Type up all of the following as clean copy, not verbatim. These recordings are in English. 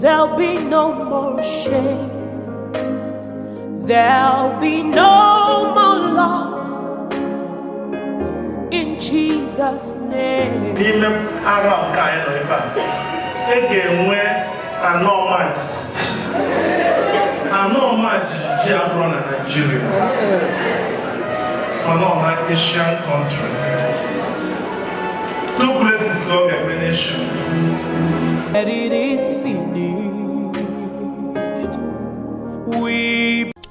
There'll be no more shame. There'll be no more loss. In Jesus' name. Asian country. 2 places of nation. That it is finished.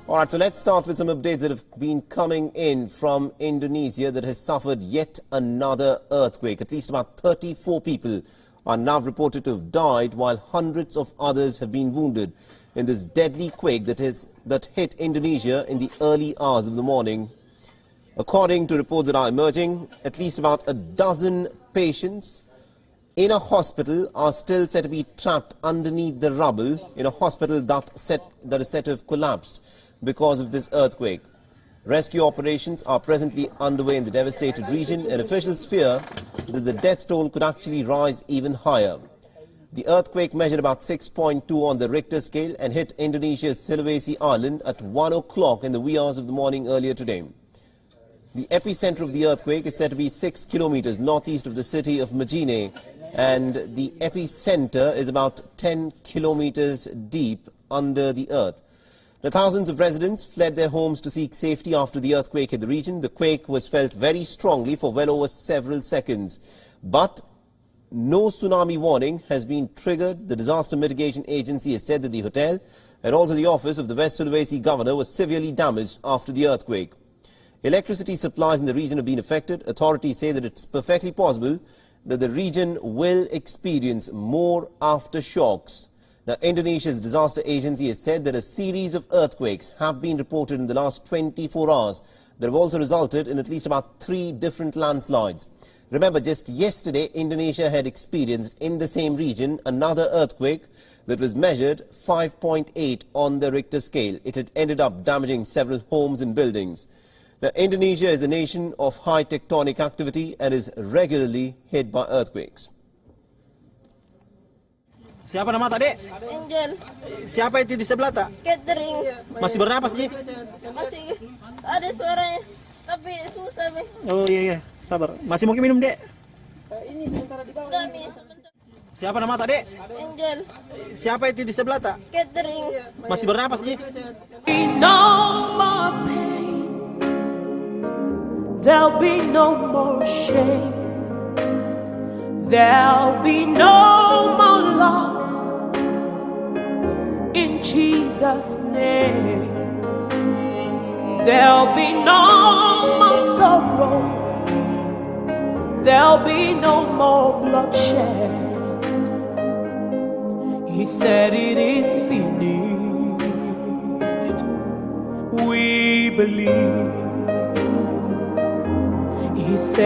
All right, so let's start with some updates that have been coming in from Indonesia that has suffered yet another earthquake. At least about 34 people are now reported to have died, while hundreds of others have been wounded in this deadly quake that hit Indonesia in the early hours of the morning. According to reports that are emerging, at least about a dozen patients in a hospital are still said to be trapped underneath the rubble in a hospital that is said to have collapsed because of this earthquake. Rescue operations are presently underway in the devastated region, and officials fear that the death toll could actually rise even higher. The earthquake measured about 6.2 on the Richter scale and hit Indonesia's Sulawesi Island at 1 o'clock in the wee hours of the morning earlier today. The epicenter of the earthquake is said to be 6 kilometers northeast of the city of Majene, and the epicenter is about 10 kilometers deep under the earth. Now, thousands of residents fled their homes to seek safety after the earthquake in the region. The quake was felt very strongly for well over several seconds, but no tsunami warning has been triggered. The Disaster Mitigation Agency has said that the hotel and also the office of the West Sulawesi governor was severely damaged after the earthquake. Electricity supplies in the region have been affected. Authorities say that it's perfectly possible that the region will experience more aftershocks. Now, Indonesia's disaster agency has said that a series of earthquakes have been reported in the last 24 hours that have also resulted in at least about 3 different landslides. Remember, just yesterday, Indonesia had experienced in the same region another earthquake that was measured 5.8 on the Richter scale. It had ended up damaging several homes and buildings. Now, Indonesia is a nation of high tectonic activity and is regularly hit by earthquakes. Siapa nama tadi? Angel. Siapa itu di sebelah tak? Catering. Masih bernapas sih? Masih ada suaranya, tapi susah nih. Oh iya, sabar. Masih mungkin minum, Dek? Ini sementara di bawah. Sebentar. Siapa nama tadi? Angel. Siapa itu di sebelah tak? Catering. Masih bernapas sih? No more pain. There'll be no more shame. There'll be no more loss. In Jesus' name. There'll be no more sorrow. There'll be no more bloodshed. He said it is finished. We believe. He said